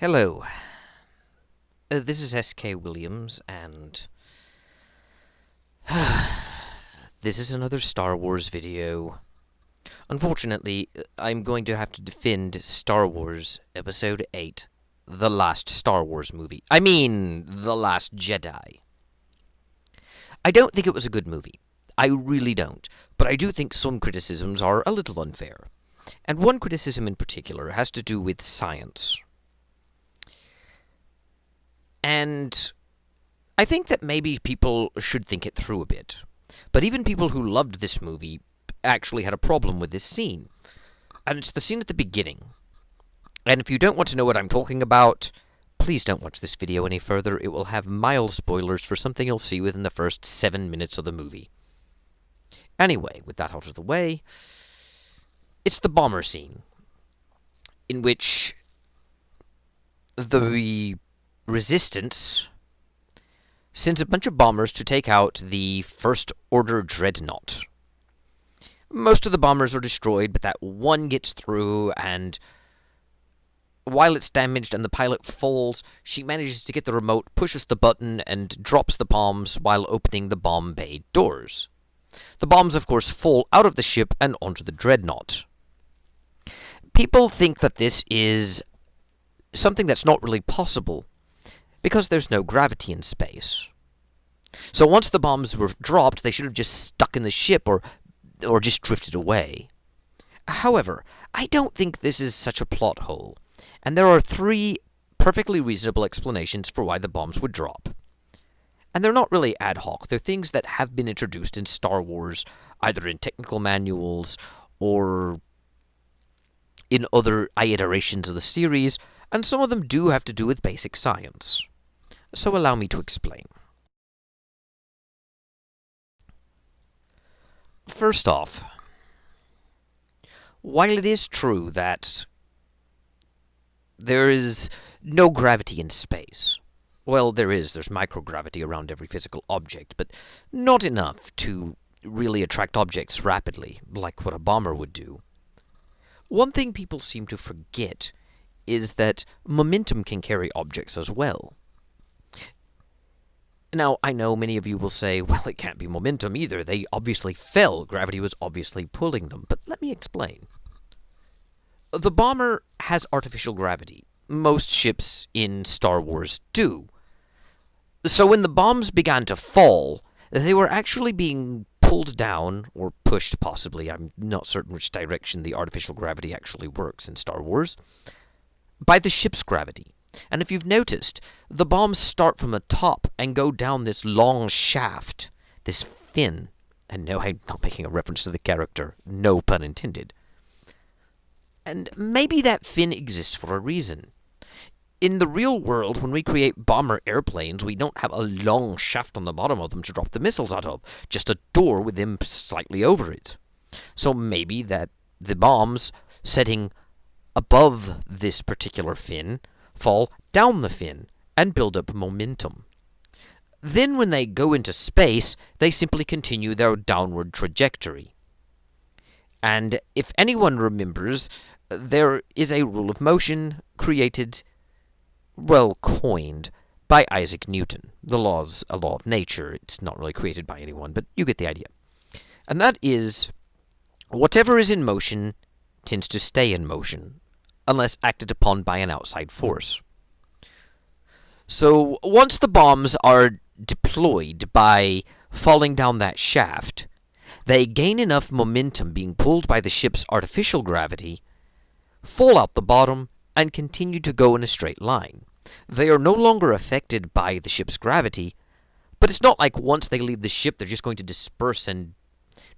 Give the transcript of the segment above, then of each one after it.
Hello, this is S.K. Williams, and this is another Star Wars video. Unfortunately, I'm going to have to defend Star Wars Episode 8, the last Star Wars movie. I mean, The Last Jedi. I don't think it was a good movie. I really don't. But I do think some criticisms are a little unfair. And one criticism in particular has to do with science. And I think that maybe people should think it through a bit. But even people who loved this movie actually had a problem with this scene. And it's the scene at the beginning. And if you don't want to know what I'm talking about, please don't watch this video any further. It will have mild spoilers for something you'll see within the first 7 minutes of the movie. Anyway, with that out of the way, it's the bomber scene, in which the Resistance sends a bunch of bombers to take out the First Order Dreadnought. Most of the bombers are destroyed, but that one gets through, and while it's damaged and the pilot falls, she manages to get the remote, pushes the button, and drops the bombs while opening the bomb bay doors. The bombs, of course, fall out of the ship and onto the Dreadnought. People think that this is something that's not really possible, because there's no gravity in space. So once the bombs were dropped, they should have just stuck in the ship or just drifted away. However, I don't think this is such a plot hole, and there are 3 perfectly reasonable explanations for why the bombs would drop. And they're not really ad hoc. They're things that have been introduced in Star Wars, either in technical manuals or in other iterations of the series, and some of them do have to do with basic science. So allow me to explain. First off, while it is true that there is no gravity in space, well, there's microgravity around every physical object, but not enough to really attract objects rapidly, like what a bomber would do. One thing people seem to forget is that momentum can carry objects as well. Now, I know many of you will say, well, it can't be momentum either. They obviously fell. Gravity was obviously pulling them. But let me explain. The bomber has artificial gravity. Most ships in Star Wars do. So when the bombs began to fall, they were actually being pulled down, or pushed possibly. I'm not certain which direction the artificial gravity actually works in Star Wars, by the ship's gravity. And if you've noticed, the bombs start from the top and go down this long shaft, this fin. And no, I'm not making a reference to the character, no pun intended. And maybe that fin exists for a reason. In the real world, when we create bomber airplanes, we don't have a long shaft on the bottom of them to drop the missiles out of, just a door with them slightly over it. So maybe that the bombs setting above this particular fin fall down the fin and build up momentum. Then when they go into space, they simply continue their downward trajectory. And if anyone remembers, there is a rule of motion coined by Isaac Newton. The law's a law of nature. It's not really created by anyone, but you get the idea. And that is, whatever is in motion tends to stay in motion, unless acted upon by an outside force. So once the bombs are deployed by falling down that shaft, they gain enough momentum being pulled by the ship's artificial gravity, fall out the bottom, and continue to go in a straight line. They are no longer affected by the ship's gravity, but it's not like once they leave the ship they're just going to disperse and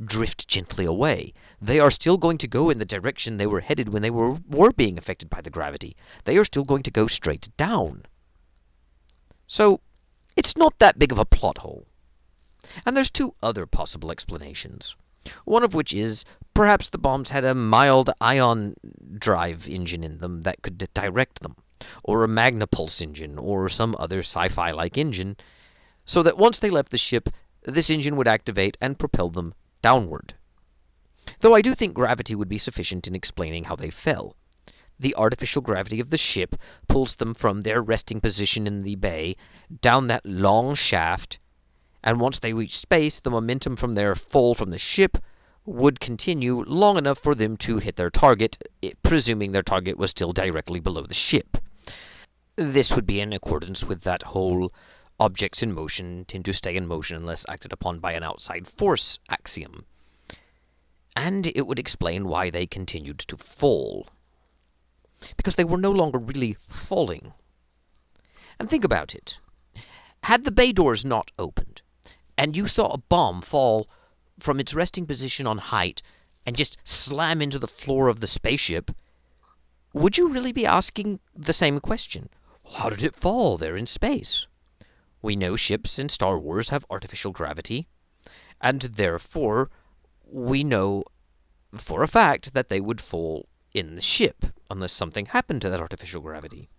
drift gently away. They are still going to go in the direction they were headed when they were being affected by the gravity. They are still going to go straight down. So, it's not that big of a plot hole. And there's 2 other possible explanations. One of which is, perhaps the bombs had a mild ion drive engine in them that could direct them, or a magnapulse engine, or some other sci-fi-like engine, so that once they left the ship, this engine would activate and propel them downward. Though I do think gravity would be sufficient in explaining how they fell. The artificial gravity of the ship pulls them from their resting position in the bay down that long shaft, and once they reach space, the momentum from their fall from the ship would continue long enough for them to hit their target, presuming their target was still directly below the ship. This would be in accordance with that whole objects in motion tend to stay in motion unless acted upon by an outside force axiom. And it would explain why they continued to fall. Because they were no longer really falling. And think about it. Had the bay doors not opened, and you saw a bomb fall from its resting position on height and just slam into the floor of the spaceship, would you really be asking the same question? How did it fall? They're in space. We know ships in Star Wars have artificial gravity, and therefore we know for a fact that they would fall in the ship unless something happened to that artificial gravity.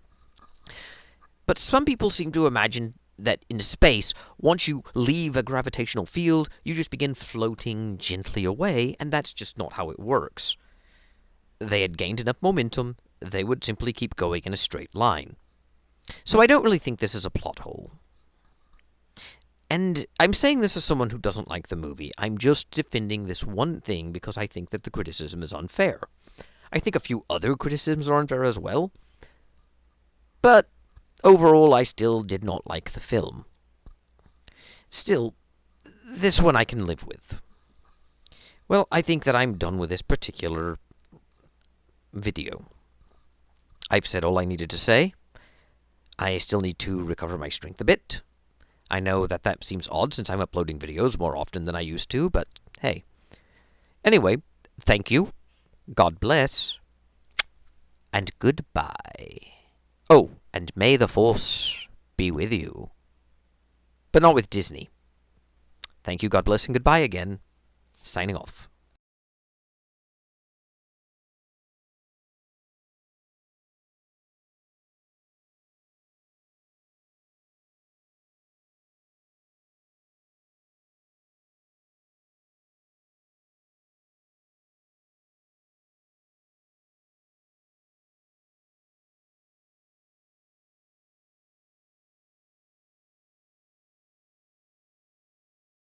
But some people seem to imagine that in space, once you leave a gravitational field, you just begin floating gently away, and that's just not how it works. They had gained enough momentum, they would simply keep going in a straight line. So I don't really think this is a plot hole. And I'm saying this as someone who doesn't like the movie. I'm just defending this one thing because I think that the criticism is unfair. I think a few other criticisms are unfair as well. But overall, I still did not like the film. Still, this one I can live with. Well, I think that I'm done with this particular video. I've said all I needed to say. I still need to recover my strength a bit. I know that that seems odd since I'm uploading videos more often than I used to, but hey. Anyway, thank you, God bless, and goodbye. Oh, and may the Force be with you. But not with Disney. Thank you, God bless, and goodbye again. Signing off.